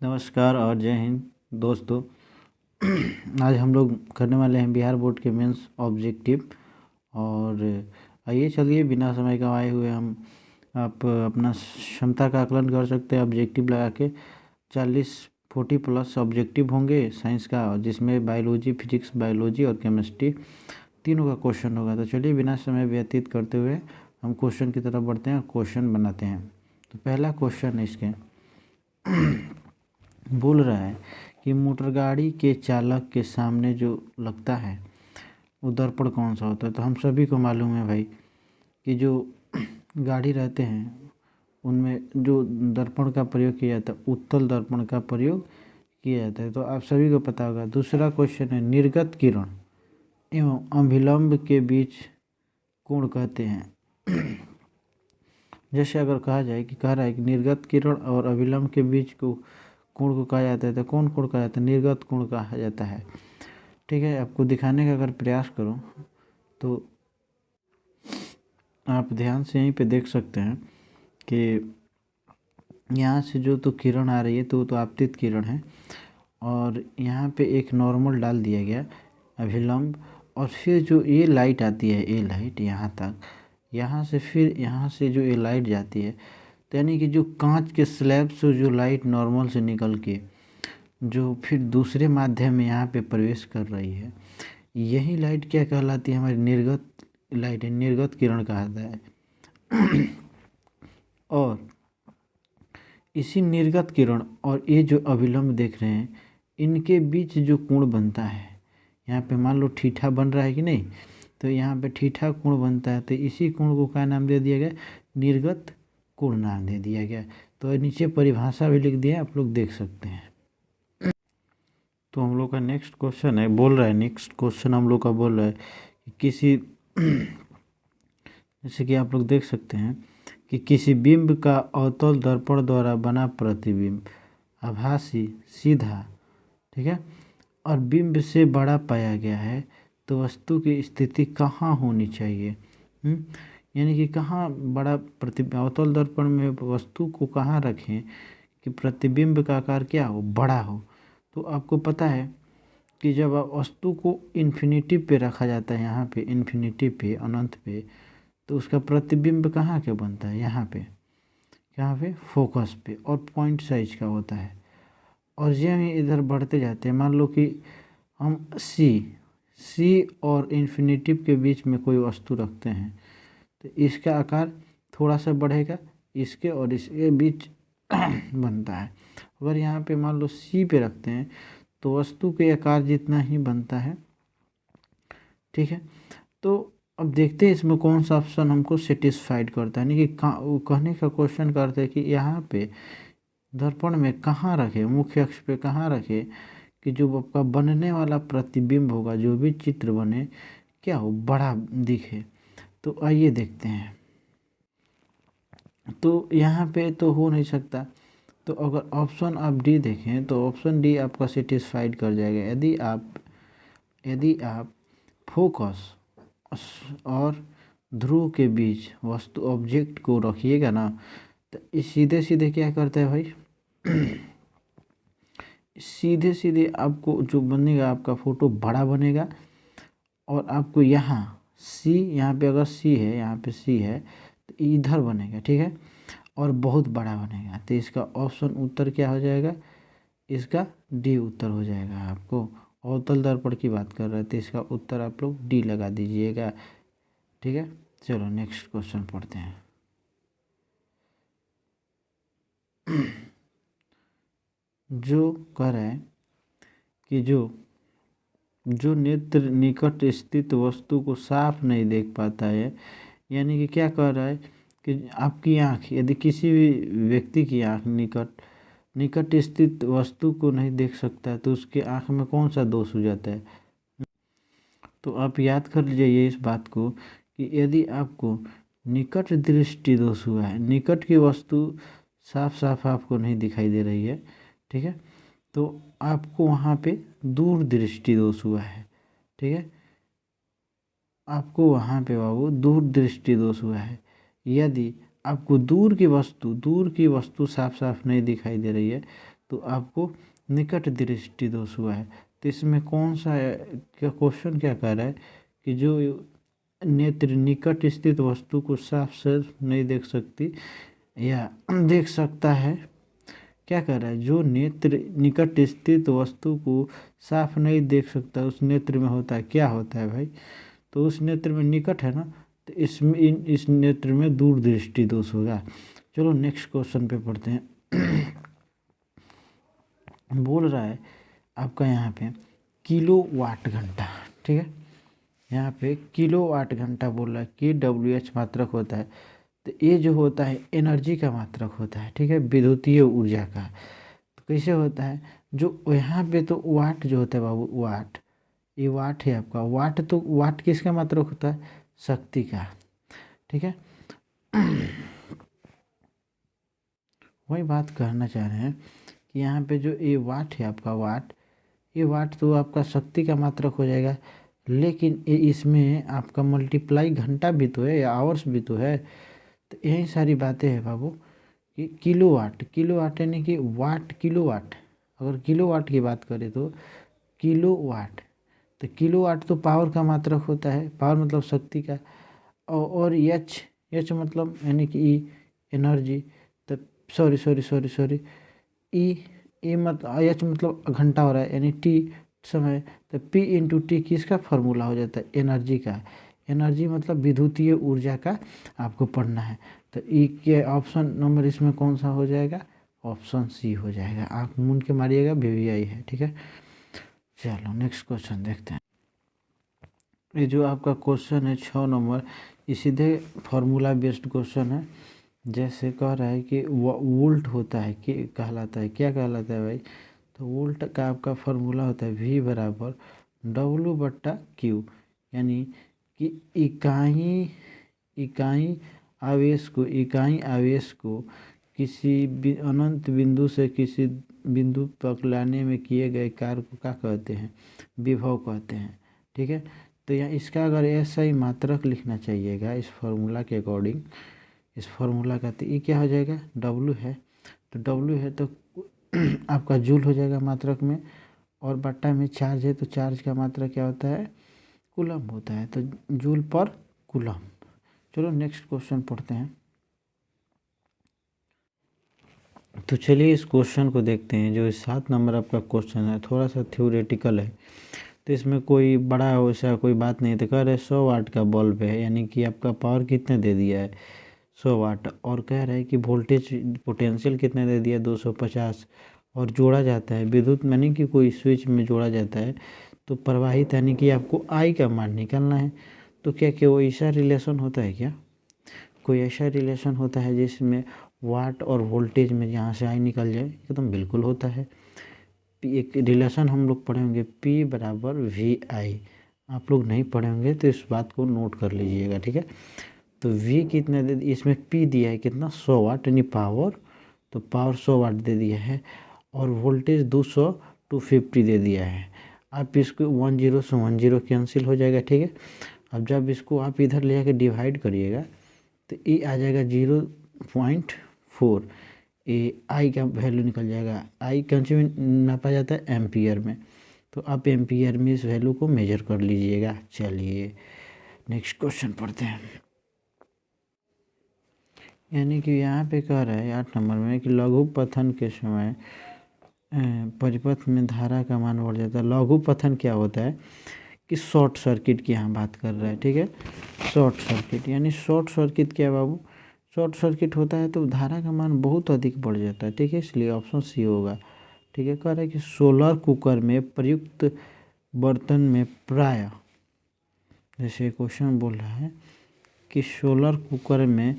नमस्कार और जय हिंद दोस्तों। आज हम लोग करने वाले हैं बिहार बोर्ड के मेंस ऑब्जेक्टिव। और आइए चलिए बिना समय गंवाए हुए हम आप अपना क्षमता का आकलन कर सकते हैं ऑब्जेक्टिव लगा के। 40 प्लस ऑब्जेक्टिव होंगे साइंस का, जिसमें बायोलॉजी, फिजिक्स, बायोलॉजी और केमिस्ट्री तीनों का क्वेश्चन होगा। तो चलिए बिना समय व्यतीत करते हुए हम क्वेश्चन की तरफ बढ़ते हैं, क्वेश्चन बनाते हैं। तो पहला क्वेश्चन इसके बोल रहा है कि मोटरगाड़ी के चालक के सामने जो लगता है वो दर्पण कौन सा होता है। तो हम सभी को मालूम है भाई कि जो गाड़ी रहते हैं उनमें जो दर्पण का प्रयोग किया जाता है, उत्तल दर्पण का प्रयोग किया जाता है। तो आप सभी को पता होगा। दूसरा क्वेश्चन है निर्गत किरण एवं अभिलंब के बीच कोण कहते हैं। जैसे अगर कहा जाए कि कह रहा है कि निर्गत किरण और अभिलंब के बीच को कोण को कहा जाता है, तो कौन कोण कहा जाता है? निर्गत कोण कहा जाता है। ठीक है, आपको दिखाने का अगर प्रयास करूं तो आप ध्यान से यहीं पे देख सकते हैं कि यहाँ से जो तो किरण आ रही है तो आपतित किरण है, और यहाँ पे एक नॉर्मल डाल दिया गया अभिलंब, और फिर जो ये लाइट आती है, ये लाइट यहाँ तक, यहाँ से फिर यहाँ से जो ये लाइट जाती है, तो यानी कि जो कांच के स्लैब से जो लाइट नॉर्मल से निकल के जो फिर दूसरे माध्यम में यहाँ पे प्रवेश कर रही है, यही लाइट क्या कहलाती है? हमारी निर्गत लाइट है, निर्गत किरण कहलाता है। और इसी निर्गत किरण और ये जो अभिलंब देख रहे हैं, इनके बीच जो कोण बनता है, यहाँ पे मान लो ठीठा बन रहा है कि नहीं, तो यहाँ पे ठीठा कोण बनता है, तो इसी कोण को क्या नाम दे दिया गया? निर्गत कोण नाम दे दिया गया। तो नीचे परिभाषा भी लिख दिया, आप लोग देख सकते हैं। तो हम लोग का नेक्स्ट क्वेश्चन है, बोल रहा है नेक्स्ट क्वेश्चन हम लोग का बोल रहा है कि किसी जैसे कि आप लोग देख सकते हैं कि किसी बिंब का अवतल दर्पण द्वारा बना प्रतिबिंब आभासी, सीधा, ठीक है, और बिंब से बड़ा पाया गया है, तो वस्तु की स्थिति कहाँ होनी चाहिए? यानी कि कहाँ बड़ा अवतल दर्पण में वस्तु को कहाँ रखें कि प्रतिबिंब का आकार क्या हो? बड़ा हो। तो आपको पता है कि जब वस्तु को इन्फिनिटी पे रखा जाता है, यहाँ पे इन्फिनिटी पे, अनंत पे, तो उसका प्रतिबिंब कहाँ के बनता है? यहाँ पे, यहाँ पे फोकस पे, और पॉइंट साइज का होता है। और ये हम इधर बढ़ते जाते हैं, मान लो कि हम सी और इन्फिनिटी के बीच में कोई वस्तु रखते हैं, तो इसका आकार थोड़ा सा बढ़ेगा, इसके और इसके बीच बनता है। अगर यहाँ पे मान लो सी पे रखते हैं तो वस्तु के आकार जितना ही बनता है। ठीक है, तो अब देखते हैं इसमें कौन सा ऑप्शन हमको सेटिस्फाइड करता है। यानी कि वो कहने का क्वेश्चन करते हैं कि यहाँ पे दर्पण में कहाँ रखे, मुख्य अक्ष पे कहाँ रखे कि जो आपका बनने वाला प्रतिबिंब होगा, जो भी चित्र बने, क्या हो? बड़ा दिखे। तो आइए देखते हैं। तो यहाँ पे तो हो नहीं सकता, तो अगर ऑप्शन आप डी देखें तो ऑप्शन डी आपका सेटिस्फाइड कर जाएगा। यदि आप फोकस और ध्रुव के बीच वस्तु ऑब्जेक्ट को रखिएगा ना, तो सीधे सीधे क्या करता है भाई? सीधे सीधे आपको जो बनेगा, आपका फोटो बड़ा बनेगा, और आपको यहाँ पे अगर सी है, यहाँ पे सी है, तो इधर बनेगा, ठीक है, और बहुत बड़ा बनेगा। तो इसका ऑप्शन उत्तर क्या हो जाएगा? इसका डी उत्तर हो जाएगा। आपको अवतल दर्पण की बात कर रहे थे, इसका उत्तर आप लोग डी लगा दीजिएगा। ठीक है, चलो नेक्स्ट क्वेश्चन पढ़ते हैं। जो कह रहा है कि जो नेत्र निकट स्थित वस्तु को साफ नहीं देख पाता है, यानी कि क्या कह रहा है कि आपकी आँख, यदि किसी भी व्यक्ति की आँख निकट स्थित वस्तु को नहीं देख सकता है, तो उसके आँख में कौन सा दोष हो जाता है? तो आप याद कर लीजिए इस बात को कि यदि आपको निकट दृष्टि दोष हुआ है, निकट की वस्तु साफ साफ आपको नहीं दिखाई दे रही है, ठीक है, तो आपको वहाँ पे दूर दृष्टि दोष हुआ है। ठीक है, आपको वहाँ पे बाबू दूर दृष्टि दोष हुआ है। यदि आपको दूर की वस्तु साफ साफ नहीं दिखाई दे रही है, तो आपको निकट दृष्टि दोष हुआ है। तो इसमें कौन सा क्या क्वेश्चन क्या कह रहा है कि जो नेत्र निकट स्थित वस्तु को साफ से नहीं देख सकती या देख सकता है, क्या कह रहा है, जो नेत्र निकट स्थित वस्तु को साफ नहीं देख सकता उस नेत्र में होता है, क्या होता है भाई, तो उस नेत्र में निकट है ना, तो इसमें इस नेत्र में दूर दृष्टि दोष होगा। चलो नेक्स्ट क्वेश्चन पे पढ़ते हैं। बोल रहा है आपका यहाँ पे किलो वाट घंटा, ठीक है, यहाँ पे किलो वाट घंटा बोल रहा है कि WH मात्रक होता है। तो ये जो होता है एनर्जी का मात्रक होता है, ठीक है, विद्युतीय ऊर्जा का। तो कैसे होता है, जो यहाँ पे तो वाट जो होता है बाबू, वाट, ये वाट है आपका, वाट तो वाट किसका मात्रक होता है, शक्ति का, ठीक है। वही बात कहना चाह रहे हैं कि यहाँ पे जो ये वाट है आपका, वाट, ये वाट तो आपका शक्ति का मात्रक हो जाएगा, लेकिन ये इसमें आपका मल्टीप्लाई घंटा भी तो है या आवर्स भी तो है। तो यही सारी बातें हैं बाबू कि किलो वाट यानी कि वाट, किलो वाट, अगर किलो वाट की बात करें तो किलो वाट, तो किलो वाट तो पावर का मात्रक होता है, पावर मतलब शक्ति का, और एच मतलब यानी कि ई, एनर्जी, तो सॉरी ई मतलब एच मतलब घंटा हो रहा है, यानी टी समय, तो पी इंटू टी किसका फॉर्मूला हो जाता है, एनर्जी का, एनर्जी मतलब विद्युतीय ऊर्जा का आपको पढ़ना है। तो ई के ऑप्शन नंबर इसमें कौन सा हो जाएगा, ऑप्शन सी हो जाएगा, आँख मूंद के मारिएगा, VVI है, ठीक है। चलो नेक्स्ट क्वेश्चन देखते हैं। ये जो आपका क्वेश्चन है 6 नंबर, ये सीधे फार्मूला बेस्ड क्वेश्चन है। जैसे कह रहा है कि वोल्ट होता है कि कहलाता है, क्या कहलाता है भाई, तो वोल्ट का आपका फार्मूला होता है V बराबर W/Q, यानी कि इकाई आवेश को किसी अनंत बिंदु से किसी बिंदु तक लाने में किए गए कार्य को क्या कहते हैं, विभव कहते हैं, ठीक है। तो यहाँ इसका अगर ऐसा ही मात्रक लिखना चाहिएगा इस फार्मूला के अकॉर्डिंग, इस फार्मूला का, तो ये क्या हो जाएगा, W है, तो W है तो आपका जूल हो जाएगा मात्रक में, और बट्टा में चार्ज है तो चार्ज का मात्रा क्या होता है, कूलम होता है, तो जूल पर कूलम। चलो नेक्स्ट क्वेश्चन पढ़ते हैं। तो चलिए इस क्वेश्चन को देखते हैं। जो 7 नंबर आपका क्वेश्चन है थोड़ा सा थ्योरेटिकल है, तो इसमें कोई बड़ा वैसा कोई बात नहीं। तो कह रहे 100 वाट का बल्ब है, यानी कि आपका पावर कितने दे दिया है, 100 वाट, और कह रहा है कि वोल्टेज पोटेंशियल कितने दे दिया, 250, और जोड़ा जाता है विद्युत यानी कि कोई स्विच में जोड़ा जाता है, तो प्रवाहित यानी कि आपको आई का मान निकालना है। तो क्या क्या वो ऐसा रिलेशन होता है क्या, कोई ऐसा रिलेशन होता है जिसमें वाट और वोल्टेज में जहाँ से आई निकल जाए, एकदम बिल्कुल होता है। एक रिलेशन हम लोग पढ़े होंगे P बराबर VI, आप लोग नहीं पढ़े होंगे तो इस बात को नोट कर लीजिएगा, ठीक है। तो V कितना दे, इसमें P दिया है कितना, 100 वाट यानी पावर, तो पावर 100 वाट दे दिया है, और वोल्टेज 250 दे दिया है। आप इसको 10 से 10 कैंसिल हो जाएगा, ठीक है। अब जब इसको आप इधर ले जाकर डिवाइड करिएगा तो ये आ जाएगा 0.4, ये आई का वैल्यू निकल जाएगा। आई कैंची में नापा जाता है, एम्पियर में, तो आप एम्पियर में इस वैल्यू को मेजर कर लीजिएगा। चलिए नेक्स्ट क्वेश्चन पढ़ते हैं। यानी कि यहाँ पे कह रहा है 8 नंबर में कि लघु पथन के समय परिपथ में धारा का मान बढ़ जाता है। लघु पथन क्या होता है कि शॉर्ट सर्किट की यहाँ बात कर रहा है, ठीक है। शॉर्ट सर्किट यानी शॉर्ट सर्किट क्या बाबू, शॉर्ट सर्किट होता है तो धारा का मान बहुत अधिक बढ़ जाता है, ठीक है, इसलिए ऑप्शन सी होगा, ठीक है। कह रहा है कि सोलर कुकर में प्रयुक्त बर्तन में प्राय, जैसे क्वेश्चन बोल रहा है कि सोलर कुकर में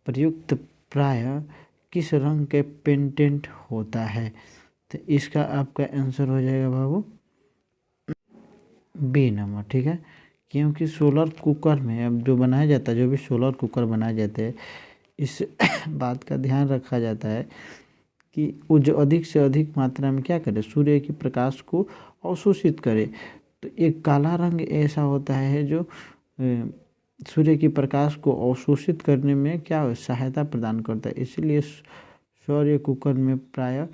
प्रयुक्त प्राय किस रंग के पेंटेंट होता है, तो इसका आपका आंसर हो जाएगा बाबू B नंबर, ठीक है। क्योंकि सोलर कुकर में अब जो बनाया जाता है, जो भी सोलर कुकर बनाए जाते हैं, इस बात का ध्यान रखा जाता है कि वो जो अधिक से अधिक मात्रा में क्या करे, सूर्य की प्रकाश को अवशोषित करे। तो एक काला रंग ऐसा होता है जो सूर्य की प्रकाश को अवशोषित करने में क्या सहायता प्रदान करता है, इसलिए सौर कुकर में प्राय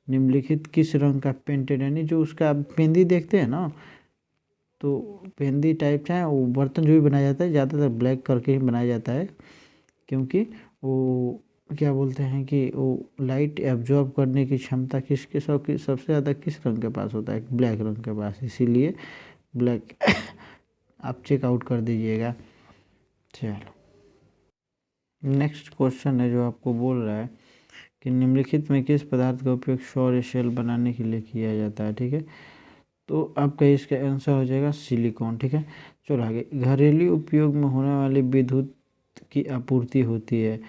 निम्नलिखित किस रंग का पेंटेड, यानी जो उसका पेंदी देखते हैं ना, तो पेंदी टाइप का है वो बर्तन जो भी बनाया जाता है ज़्यादातर ब्लैक करके ही बनाया जाता है, क्योंकि वो क्या बोलते हैं कि वो लाइट एब्जॉर्ब करने की क्षमता किसके सबसे ज़्यादा किस रंग के पास होता है, ब्लैक रंग के पास, इसीलिए ब्लैक आप चेकआउट कर दीजिएगा। चलो नेक्स्ट क्वेश्चन है जो आपको बोल रहा है कि निम्नलिखित में किस पदार्थ का उपयोग सौर सेल बनाने के लिए किया जाता है। ठीक है, तो आपका इसका आंसर हो जाएगा सिलिकॉन। ठीक है, चलो आगे। घरेलू उपयोग में होने वाली विद्युत की आपूर्ति होती है,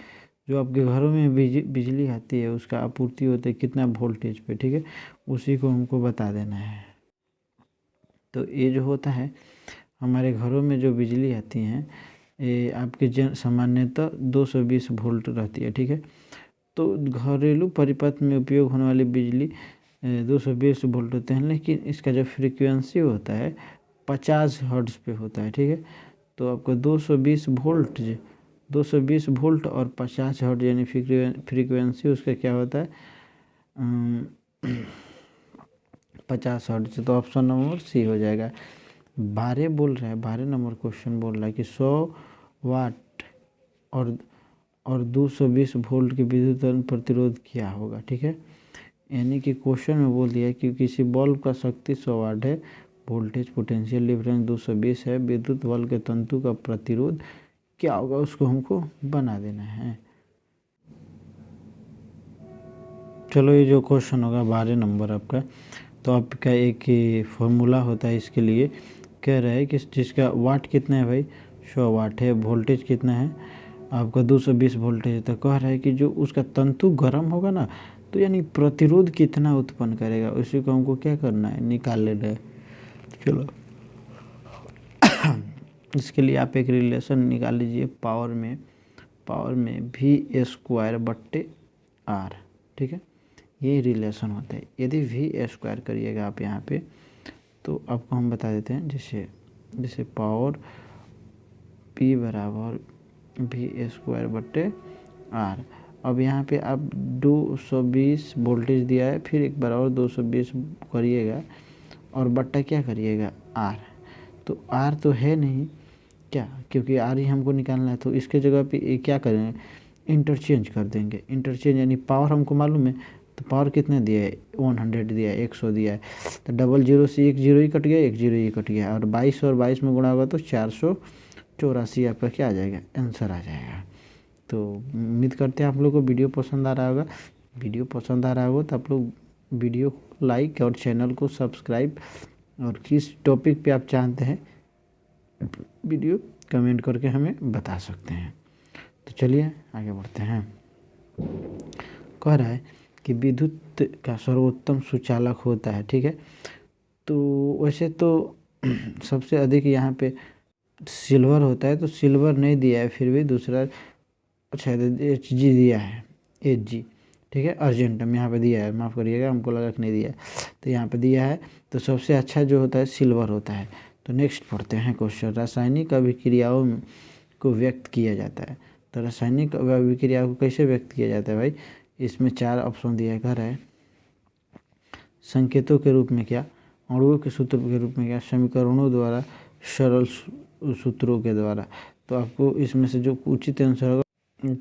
जो आपके घरों में बिजली आती है उसका आपूर्ति होता है कितना वोल्टेज पे। ठीक है, उसी को हमको बता देना है। तो ये जो होता है हमारे घरों में जो बिजली आती हैं ये आपके सामान्यतः 220 वोल्ट रहती है। ठीक है, तो घरेलू परिपथ में उपयोग होने वाली बिजली 220 वोल्ट होते हैं, लेकिन इसका जो फ्रीक्वेंसी होता है 50 हर्ट्ज पे होता है। ठीक है, तो आपको 220 वोल्ट और 50 हर्ट्ज यानी फ्रीक्वेंसी उसका क्या होता है 50 हर्ट्ज। तो ऑप्शन नंबर सी हो जाएगा। 12 बोल रहा है, 12 नंबर क्वेश्चन बोल रहा है कि 100 वाट और 220 वोल्ट की विद्युत प्रतिरोध क्या होगा। ठीक है, यानी कि क्वेश्चन में बोल दिया कि किसी बल्ब का शक्ति 100 वाट है, वोल्टेज पोटेंशियल डिफरेंस 220 है, विद्युत बल्ब के तंतु का प्रतिरोध क्या होगा, उसको हमको बना देना है। चलो ये जो क्वेश्चन होगा 12 नंबर आपका, तो आपका एक फॉर्मूला होता है इसके लिए। कह रहा है कि जिसका वाट कितना है भाई 100 वाट है, वोल्टेज कितना है आपका 220 वोल्टेज है, तो कह रहा है कि जो उसका तंतु गर्म होगा ना, तो यानी प्रतिरोध कितना उत्पन्न करेगा, उसी को हमको क्या करना है निकाल लेना है। चलो इसके लिए आप एक रिलेशन निकाल लीजिए पावर में V²/R। ठीक है, ये रिलेशन होता है। यदि V² करिएगा आप यहाँ पे, तो आपको हम बता देते हैं जैसे पावर P बराबर V²/R। अब यहाँ पे आप 220 वोल्टेज दिया है, फिर एक बार और 220 करिएगा और बट्टा क्या करिएगा R। तो R तो है नहीं क्या, क्योंकि R ही हमको निकालना है, तो इसके जगह पे क्या करेंगे इंटरचेंज कर देंगे। इंटरचेंज यानी पावर हमको मालूम है, तो पावर कितना दिया है 100 दिया है, 100 दिया है, तो डबल जीरो से एक जीरो ही कट गया, एक जीरो ही कट गया, और 22 में गुणा होगा तो 484 आपका क्या आ जाएगा आंसर आ जाएगा। तो उम्मीद करते हैं आप लोग को वीडियो पसंद आ रहा होगा। वीडियो पसंद आ रहा होगा तो आप लोग वीडियो को लाइक और चैनल को सब्सक्राइब, और किस टॉपिक पे आप चाहते हैं वीडियो कमेंट करके हमें बता सकते हैं। तो चलिए आगे बढ़ते हैं। कह रहा है कि विद्युत का सर्वोत्तम सुचालक होता है। ठीक है, तो वैसे तो सबसे अधिक यहाँ पे सिल्वर होता है, तो सिल्वर नहीं दिया है, फिर भी दूसरा अच्छा Hg दिया है, Hg। ठीक है, अर्जेंटम यहाँ पे दिया है, माफ़ करिएगा हमको लगा कि नहीं दिया है, तो यहाँ पे दिया है। तो सबसे अच्छा जो होता है सिल्वर होता है। तो नेक्स्ट पढ़ते हैं क्वेश्चन। रासायनिक अभिक्रियाओं को व्यक्त किया जाता है, तो रासायनिक अभिक्रिया को कैसे व्यक्त किया जाता है भाई, इसमें 4 ऑप्शन दिया गया है। संकेतों के रूप में क्या, अणुओं के सूत्र के रूप में क्या, समीकरणों द्वारा, सरल सूत्रों के द्वारा। तो आपको इसमें से जो उचित आंसर होगा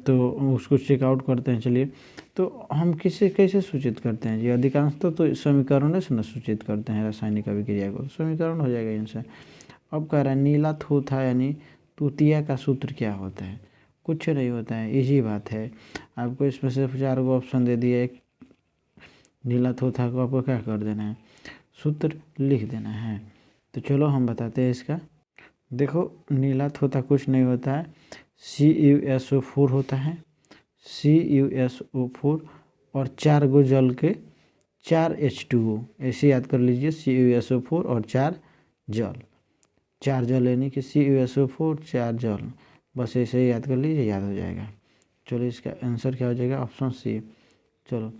तो उसको चेकआउट करते हैं। चलिए, तो हम कैसे सूचित करते हैं जी, अधिकांश तो समीकरणों से न सूचित करते हैं रासायनिक अभिक्रिया को, समीकरण हो जाएगा इनसे। अब कह रहा है नीला थोथा यानी तूतिया का सूत्र क्या होता है, कुछ नहीं होता है, इजी बात है। आपको इसमें से 4 को ऑप्शन दे दिया, एक नीला थोथा को आपको क्या कर देना है सूत्र लिख देना है। तो चलो हम बताते हैं इसका। देखो नीला थोथा कुछ नहीं होता है, CuSO4 होता है, CuSO4 और 4 गो जल के 4 H2O, ऐसे याद कर लीजिए, CuSO4 और 4 जल, 4 जल यानी कि CuSO4 4 जल, बस ऐसे ही याद कर लीजिए, याद हो जाएगा। चलो इसका आंसर क्या हो जाएगा ऑप्शन सी। चलो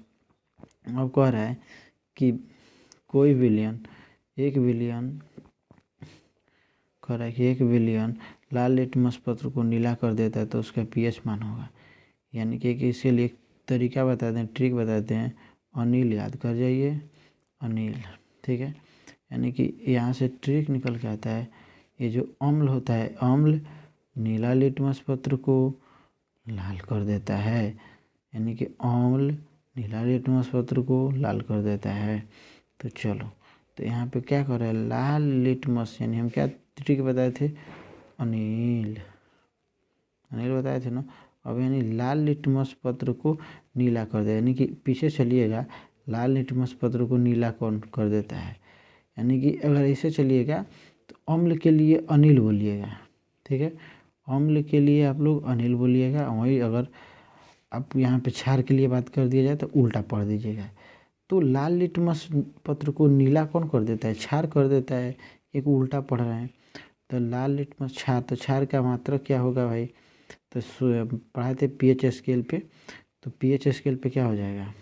अब कह रहा है कि कोई विलयन 1 बिलियन, कह रहा है कि 1 बिलियन लाल लिटमस पत्र को नीला कर देता है तो उसका pH मान होगा। यानी कि इसके लिए एक तरीका बताते हैं, ट्रिक बताते हैं, अनिल याद कर जाइए, अनिल। ठीक है, यानी कि यहाँ से ट्रिक निकल के आता है, ये जो अम्ल होता है, अम्ल नीला लिटमस पत्र को लाल कर देता है, यानी कि अम्ल नीला लिटमस पत्र को लाल कर देता है। तो चलो, तो यहाँ पे क्या कर रहा है, लाल लिटमस, यानी हम क्या ट्रिक बताए थे, अनिल, अनिल बताए थे ना। अब यानी लाल लिटमस पत्र को नीला कर दे, यानी कि पीछे चलिएगा, लाल लिटमस पत्र को नीला कौन कर देता है, यानी कि अगर ऐसे चलिएगा तो अम्ल के लिए अनिल बोलिएगा। ठीक है, अम्ल के लिए आप लोग अनिल बोलिएगा, वही अगर आप यहाँ पे क्षार के लिए बात कर दिया जाए तो उल्टा पढ़ दीजिएगा। तो लाल लिटमस पत्र को नीला कौन कर देता है, क्षार कर देता है, एक उल्टा पढ़ रहे हैं। तो लाल लिटमस क्षार, तो क्षार का मात्रा क्या होगा भाई, तो पढ़ाए थे पीएच स्केल पे, तो पीएच स्केल पे क्या हो जाएगा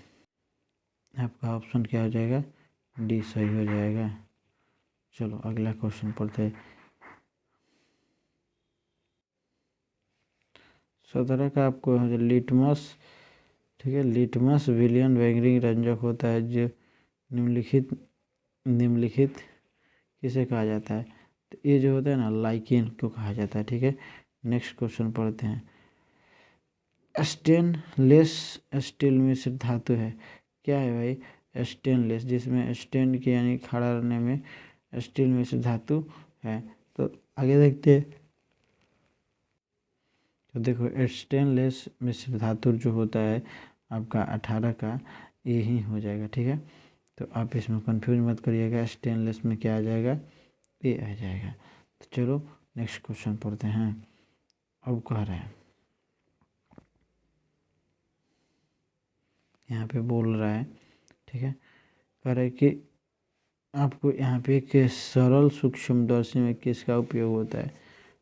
आपका, ऑप्शन क्या हो जाएगा, डी सही हो जाएगा। चलो अगला क्वेश्चन पढ़ते हैं। 17 का आपको लिटमस, ठीक है, लिटमस विलियन वैंगरिंग रंजक होता है जो निम्नलिखित किसे कहा जाता है, तो ये जो होता है ना, लाइकेन को कहा जाता है। ठीक है, नेक्स्ट क्वेश्चन पढ़ते हैं। स्टेनलेस स्टील मिश्र धातु है, क्या है भाई, स्टेनलेस, जिसमें स्टेन के यानी खड़ा रहने में स्टील मिश्र धातु है। तो आगे देखते हैं, तो देखो स्टेनलेस मिश्र धातु जो होता है आपका 18 का ये ही हो जाएगा। ठीक है, तो आप इसमें कंफ्यूज मत करिएगा, स्टेनलेस में क्या आ जाएगा, ये आ जाएगा। तो चलो नेक्स्ट क्वेश्चन पढ़ते हैं। अब कह रहे हैं, यहाँ पे बोल रहा है, ठीक है, कह रहा है कि आपको यहाँ पे एक सरल सूक्ष्मदर्शी में किसका उपयोग होता है।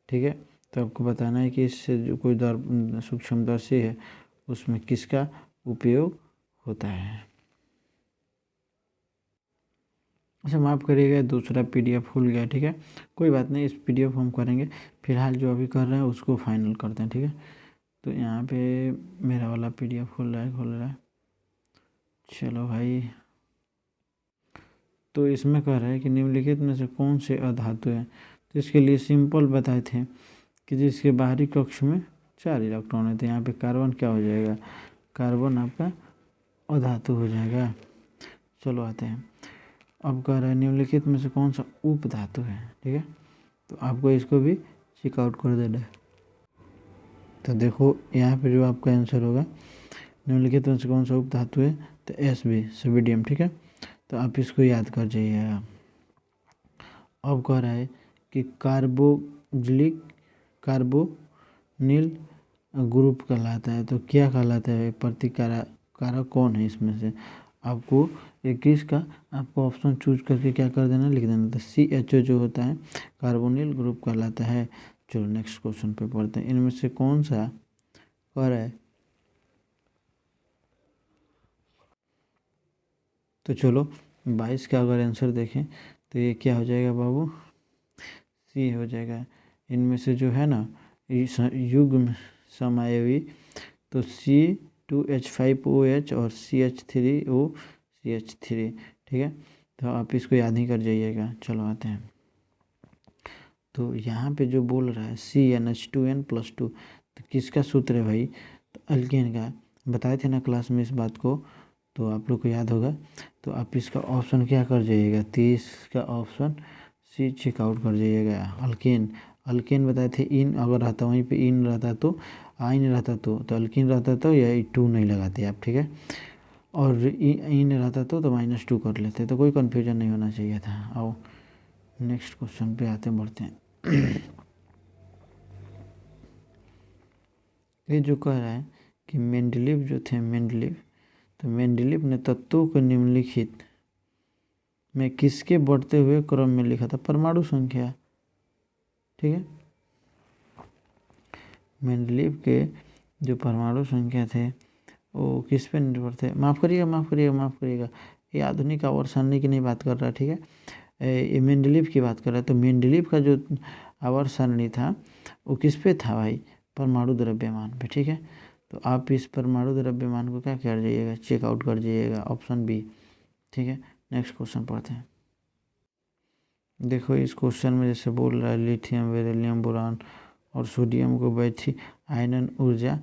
ठीक है, तो आपको बताना है कि इससे जो कोई सूक्ष्मदर्शी है उसमें किसका उपयोग होता है। अच्छा माफ़ करिएगा, दूसरा पीडीएफ खुल गया। ठीक है, कोई बात नहीं, इस पीडीएफ हम करेंगे, फिलहाल जो अभी कर रहे हैं उसको फाइनल करते हैं। ठीक है, तो यहाँ पे मेरा वाला पीडीएफ खुल रहा है। चलो भाई, तो इसमें कह रहा है कि निम्नलिखित में से कौन से अधातु है। तो इसके लिए सिंपल बताए थे कि जिसके बाहरी कक्ष में 4 इलेक्ट्रॉन है, तो यहाँ पे कार्बन क्या हो जाएगा, कार्बन आपका अधातु हो जाएगा। चलो आते हैं, अब कह रहा है निम्नलिखित में से कौन सा उप धातु है। ठीक है, तो आपको इसको भी चेक आउट कर देना है। तो देखो यहाँ पे जो आपका आंसर होगा, निम्नलिखित में से कौन सा उप धातु है, तो Sb सोडियम। ठीक है, तो आप इसको याद कर जाइएगा। अब कह रहा है कि कार्बोनिल ग्रुप कहलाता है, तो क्या कहलाता है, प्रतिकारक कौन है इसमें से, आपको 21 का आपको ऑप्शन चूज करके क्या कर देना, लिख देना। तो CHO जो होता है कार्बोनिल ग्रुप कहलाता है। चलो नेक्स्ट क्वेश्चन पे पढ़ते हैं, इनमें से कौन सा कह रहा है, तो चलो 22 का अगर आंसर देखें तो ये क्या हो जाएगा बाबू, सी हो जाएगा। इनमें से जो है ना युग्म समायवी, तो C2H5OH और CH3OCH3। ठीक है, तो आप इसको याद ही कर जाइएगा। चलो आते हैं, तो यहाँ पे जो बोल रहा है CnH2n+2, तो किसका सूत्र है भाई, तो अल्केन का। बताए थे ना क्लास में इस बात को, तो आप लोग को याद होगा। तो आप इसका ऑप्शन क्या कर जाइएगा, 30 का ऑप्शन सी चेकआउट कर जाइएगा। अल्केन, अल्केन बताए थे, इन अगर रहता वहीं पे इन रहता तो आइन रहता तो अल्किन रहता तो या 2 नहीं लगाते आप। ठीक है, और इन रहता तो -2 कर लेते, तो कोई कन्फ्यूजन नहीं होना चाहिए था। आओ नेक्स्ट क्वेश्चन पे आते बढ़ते हैं। ये जो कह रहा है कि मेंडलीव जो थे, मेंडलीव, तो मेंडलीव ने तत्वों को निम्नलिखित में किसके बढ़ते हुए क्रम में लिखा था, परमाणु संख्या। ठीक है, मेंडलीव के जो परमाणु संख्या थे वो किस पे निर्भर थे, माफ़ करिएगा, ये आधुनिक आवर्त सारणी की नहीं बात कर रहा। ठीक है, ये मेंडलीव की बात कर रहा है। तो मेंडलीव का जो आवर्त सारणी था वो किस पे था भाई, परमाणु द्रव्यमान पे। ठीक है, तो आप इस परमाणु द्रव्यमान को क्या कर जाइएगा, चेकआउट कर जाइएगा, ऑप्शन बी। ठीक है, नेक्स्ट क्वेश्चन पढ़ते हैं। देखो इस क्वेश्चन में जैसे बोल रहा है लिथियम, बेरिलियम, बोरान और सोडियम को बैठी आयनन ऊर्जा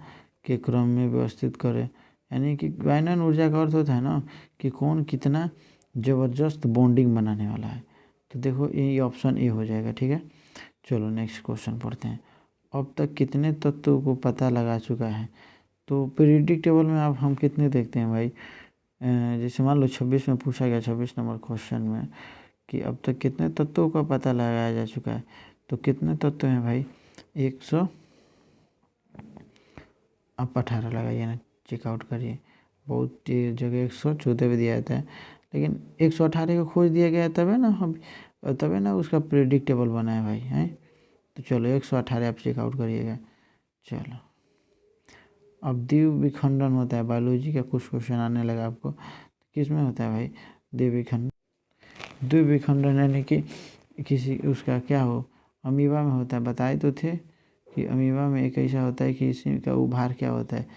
के क्रम में व्यवस्थित करें। यानी कि आयनन ऊर्जा का अर्थ होता है ना कि कौन कितना ज़बरदस्त बॉन्डिंग बनाने वाला है। तो देखो ये ऑप्शन ए हो जाएगा। ठीक है, चलो नेक्स्ट क्वेश्चन पढ़ते हैं। अब तक कितने तत्वों को पता लगा चुका है। तो पीरियोडिक टेबल में आप हम कितने देखते हैं भाई, जैसे मान लो 26 में पूछा गया, 26 नंबर क्वेश्चन में कि अब तक कितने तत्वों का पता लगाया जा चुका है। तो कितने तत्व हैं भाई, 100, आप 18 लगाइए ना, चेकआउट करिए। बहुत जगह 114 भी दिया जाता है, लेकिन 118 को खोज दिया गया है, तब है ना हम, तब है ना उसका प्रेडिक्टेबल बना है भाई, हैं। तो चलो 118 आप चेकआउट करिएगा। चलो अब द्विविखंडन होता है, बायोलॉजी का कुछ क्वेश्चन आने लगा आपको, किस में होता है भाई द्विविखंडन। द्विविखंडन यानी कि किसी उसका क्या हो, अमीबा में होता है। बताए तो थे कि अमीबा में एक ऐसा होता है कि इसी का उभार क्या होता है,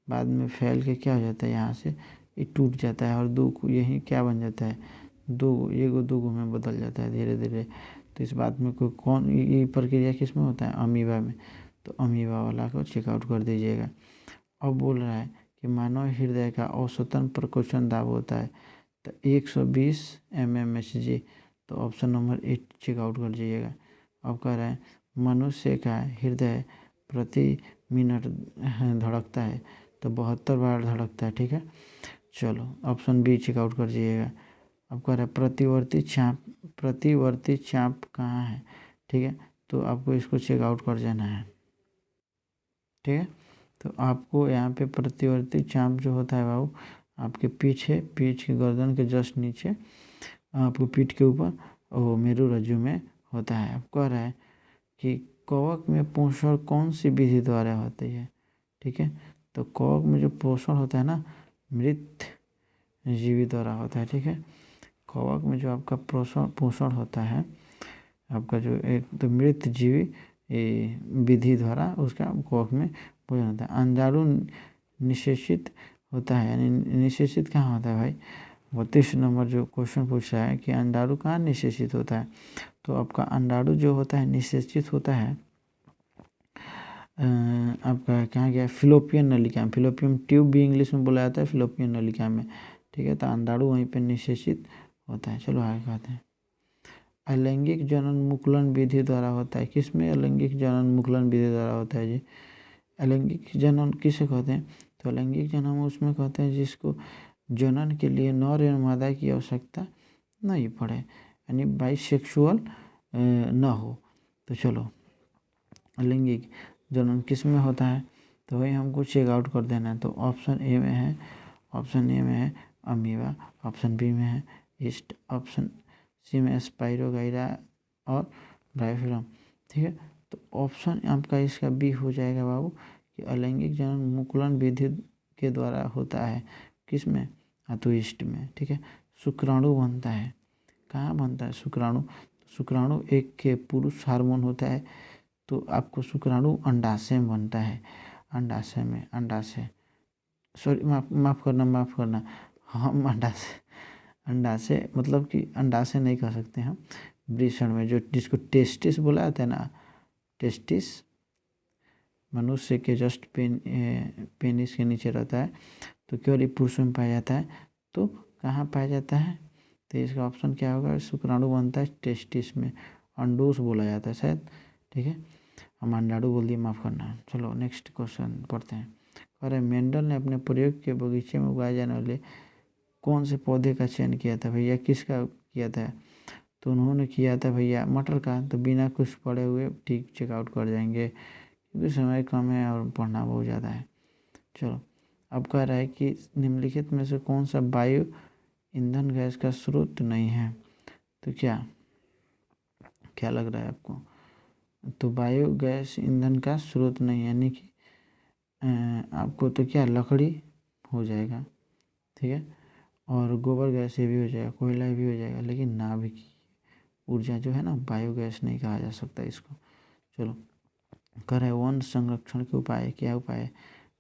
बाद में फैल के क्या हो जाता है, यहाँ से ये टूट जाता है और दो यही क्या बन जाता है, दो एगो दूगो में बदल जाता है धीरे धीरे। तो इस बात में कोई कौन ये प्रक्रिया किस में होता है, अमीबा में। तो अमीबा वाला को चेकआउट कर दीजिएगा। अब बोल रहा है कि मानव हृदय का औसतन प्रकोष्ठन दाब होता है तो 120 mmHg। तो ऑप्शन नंबर 8 चेकआउट कर दीजिएगा। अब कह रहा है मनुष्य का हृदय प्रति मिनट धड़कता है तो 72 बार धड़कता है। ठीक है, चलो ऑप्शन बी चेकआउट कर दीजिएगा। अब कह रहा है प्रतिवर्ती चाप कहाँ है। ठीक है, तो आपको इसको चेकआउट कर जाना है। ठीक है, तो आपको यहाँ पे प्रतिवर्ती चाप जो होता है बाबू आपके पीठ के गर्दन के जस्ट नीचे, आपको पीठ के ऊपर वो मेरुरज्जु में होता है। अब कह रहा है कि कवक में पोषण कौन सी विधि द्वारा होती है। ठीक है, तो कवक में जो पोषण होता है ना, मृत जीवी द्वारा होता है। ठीक है, कवक में जो आपका पोषण होता है, आपका जो एक तो मृत जीवी विधि द्वारा उसका कवक में भोजन होता है। अंडाणु निषेचित होता है, यानी निषेचित कहाँ होता है भाई, 32 नंबर जो क्वेश्चन पूछ रहा है कि अंडाणु कहाँ निषेचित होता है। तो आपका अंडाणु जो होता है निषेचित होता है आपका कहाँ गया, फिलोपियन नलिका में। फिलोपियन ट्यूब भी इंग्लिश में बोला जाता है, फिलोपियन नलिका में। ठीक है, तो अंडाणु वहीं पे निषेचित होता है। चलो आगे कहते हैं। अलैंगिक जनन मुकुलन विधि द्वारा होता है। किसमें अलैंगिक जनन मुकुलन विधि द्वारा होता है जी, अलैंगिक जनन किसे कहते हैं। तो अलैंगिक जनन उसमें कहते हैं जिसको जनन के लिए नर एवं मादा की आवश्यकता नहीं पड़े, यानी बाइसेक्सुअल न हो। तो चलो अलैंगिक जनन किस में होता है, तो वही हमको चेकआउट कर देना है। तो ऑप्शन ए में है, ऑप्शन ए में है अमीबा, ऑप्शन बी में है ईस्ट, ऑप्शन सी में स्पाइरोगाइरा और ब्रायोफिलम। ठीक है, तो ऑप्शन आपका इसका बी हो जाएगा बाबू कि अलैंगिक जनन मुकुलन विधि के द्वारा होता है। किस में, हाँ तो ईस्ट में। ठीक है, शुक्राणु बनता है, कहाँ बनता है शुक्राणु, शुक्राणु एक के पुरुष हार्मोन होता है। तो आपको शुक्राणु अंडाशय में बनता है, अंडाशय में, अंडाशय, सॉरी माफ़ करना, हम अंडाशय मतलब कि अंडाशय नहीं कह सकते हम, वृषण में जो जिसको टेस्टिस बोला जाता है ना, टेस्टिस मनुष्य के जस्ट पेनिस के नीचे रहता है। तो केवल पुरुषों में पाया जाता है। तो कहाँ पाया जाता है, तो इसका ऑप्शन क्या होगा, शुक्राणु बनता है टेस्टिस में, अंडोस बोला जाता है शायद। ठीक है, हम अंडाणु बोल दिए, माफ़ करना। चलो नेक्स्ट क्वेश्चन पढ़ते हैं। अरे मेंडल ने अपने प्रयोग के बगीचे में उगाए जाने वाले कौन से पौधे का चयन किया था भैया, किसका किया था। तो उन्होंने किया था भैया मटर का। तो बिना कुछ पढ़े हुए ठीक चेकआउट कर जाएंगे क्योंकि समय कम है और पढ़ना बहुत ज़्यादा है। चलो अब कह रहा है कि निम्नलिखित में से कौन सा वायु ईंधन गैस का स्रोत नहीं है। तो क्या क्या लग रहा है आपको, तो बायो गैस ईंधन का स्रोत नहीं है, यानी कि आपको तो क्या लकड़ी हो जाएगा। ठीक है, और गोबर गैस ये भी हो जाएगा, कोयला भी हो जाएगा, लेकिन नाभिक ऊर्जा जो है ना बायोगैस नहीं कहा जा सकता इसको। चलो कर है वन संरक्षण के उपाय, क्या उपाय है,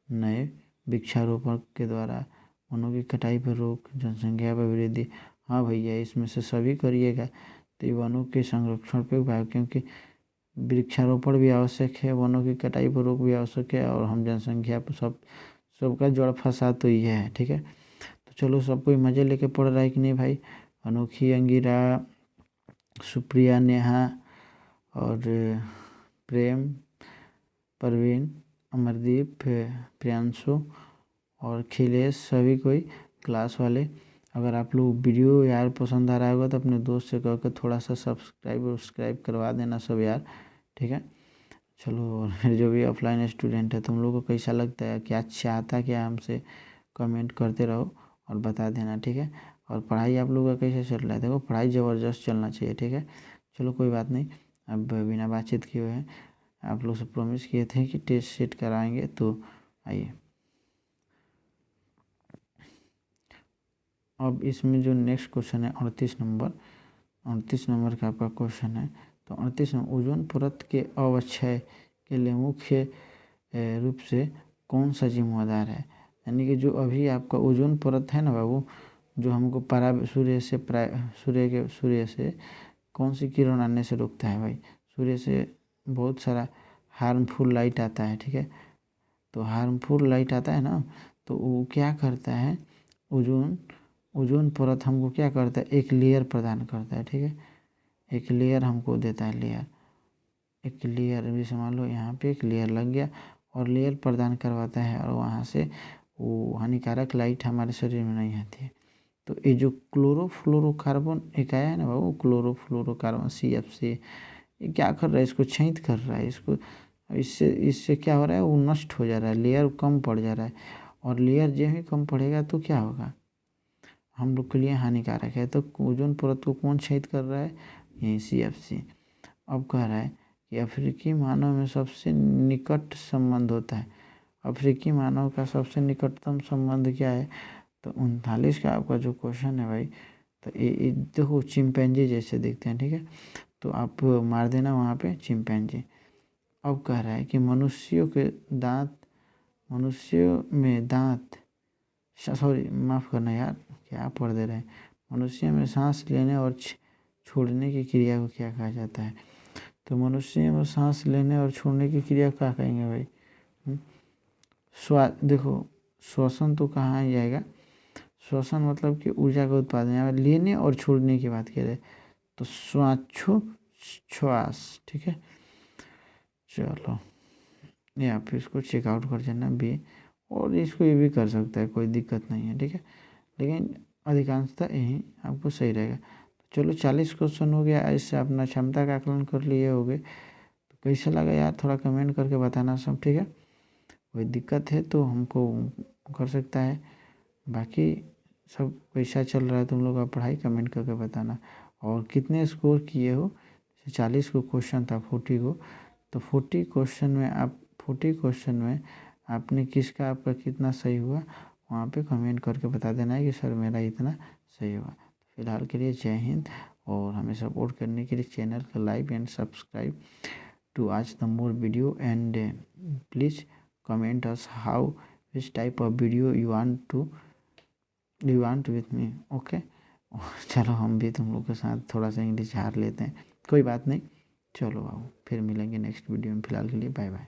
नए वृक्षारोपण के द्वारा वनों की कटाई पर रोक, जनसंख्या पर वृद्धि। हाँ भैया, इसमें से सभी करिएगा तो ये वनों के संरक्षण पे उपाय, क्योंकि वृक्षारोपण भी आवश्यक है, वनों की कटाई पर रोक भी आवश्यक है, और हम जनसंख्या पर सबका जड़ फंसा तो ये है। ठीक है, तो चलो सब कोई मज़े लेके पढ़ रहा है कि नहीं भाई। अनोखी अंगिरा, सुप्रिया, नेहा और प्रेम, परवीन, अमरदीप, प्रियांशु और खिलेश, सभी कोई क्लास वाले। अगर आप लोग वीडियो यार पसंद आ रहा होगा तो अपने दोस्त से कहकर थोड़ा सा सब्सक्राइब करवा देना सब यार। ठीक है, चलो। और फिर जो भी ऑफलाइन स्टूडेंट है, तुम लोगों को कैसा लगता है, क्या चाहता क्या हमसे, कमेंट करते रहो और बता देना। ठीक है, और पढ़ाई आप लोगों का कैसे चल रहा है, देखो पढ़ाई ज़बरदस्त चलना चाहिए। ठीक है, चलो कोई बात नहीं। अब बिना बातचीत किए हुए आप लोग से प्रॉमिस किए थे कि टेस्ट सेट कराएंगे, तो आइए अब इसमें जो नेक्स्ट क्वेश्चन है 38 नंबर का आपका क्वेश्चन है। तो 38 नंबर, ओजोन परत के अवक्षय के लिए मुख्य रूप से कौन सा जिम्मेदार है। यानी कि जो अभी आपका ओजोन परत है ना बाबू, जो हमको सूर्य से कौन सी किरण आने से रोकता है भाई। सूर्य से बहुत सारा हार्मफुल लाइट आता है। ठीक है, तो हार्मफुल लाइट आता है ना, तो वो क्या करता है, ओजोन परत हमको क्या करता है, एक लेयर प्रदान करता है। ठीक है, एक लेयर हमको देता है, एक लेयर जैसे मान लो यहाँ पे एक लेयर लग गया और लेयर प्रदान करवाता है, और वहाँ से वो हानिकारक लाइट हमारे शरीर में नहीं आती है। तो ये जो क्लोरोफ्लोरोकार्बन एक आया है ना बाबू, क्लोरोफ्लोरोकार्बन CFC, ये क्या कर रहा है, इसको छेद कर रहा है, इसको इससे क्या हो रहा है, वो नष्ट हो जा रहा है, लेयर कम पड़ जा रहा है। और लेयर जो ही कम पड़ेगा तो क्या होगा, हम लोग के लिए हानिकारक है। तो ओजोन परत को कौन छेद कर रहा है, यही CFC। अब कह रहा है कि अफ्रीकी मानव में सबसे निकट संबंध होता है। अफ्रीकी मानव का सबसे निकटतम संबंध क्या है, तो 39 का आपका जो क्वेश्चन है भाई, तो ये देखो चिंपैंजी जैसे दिखते हैं। ठीक है, तो आप मार देना वहाँ पे चिंपैंजी। अब कह रहा है कि मनुष्यों में दांत, सॉरी माफ़ करना यार, क्या पढ़ दे रहे हैं। मनुष्य में सांस लेने और छोड़ने की क्रिया को क्या कहा जाता है। तो मनुष्य में सांस लेने और छोड़ने की क्रिया क्या कहेंगे भाई। देखो श्वसन तो कहाँ ही जाएगा, श्वसन मतलब कि ऊर्जा का उत्पादन, यहाँ लेने और छोड़ने की बात करें तो श्वास। ठीक है, चलो ये आप इसको चेकआउट कर देना भी, और इसको ये भी कर सकता है, कोई दिक्कत नहीं है। ठीक है, लेकिन अधिकांशतः यही आपको सही रहेगा। तो चलो 40 क्वेश्चन हो गया, इससे अपना क्षमता का आकलन कर लिए होगे। तो कैसा लगा यार, थोड़ा कमेंट करके बताना सब। ठीक है, कोई दिक्कत है तो हमको कर सकता है, बाकी सब कैसा चल रहा है तुम लोग का पढ़ाई, कमेंट करके बताना। और कितने स्कोर किए हो, 40 को क्वेश्चन था 40 को, तो 40 क्वेश्चन में आपने किसका आपका कितना सही हुआ, वहाँ पे कमेंट करके बता देना है कि सर मेरा इतना सही हुआ। फिलहाल के लिए जय हिंद, और हमें सपोर्ट करने के लिए चैनल को like and subscribe to watch the more video, and please comment us how which type of video you want with me. Okay, चलो हम भी तुम लोग के साथ थोड़ा सा इंग्लिश झाड़ लेते हैं, कोई बात नहीं। चलो बाबू, फिर मिलेंगे नेक्स्ट वीडियो में, फिलहाल के लिए बाय बाय।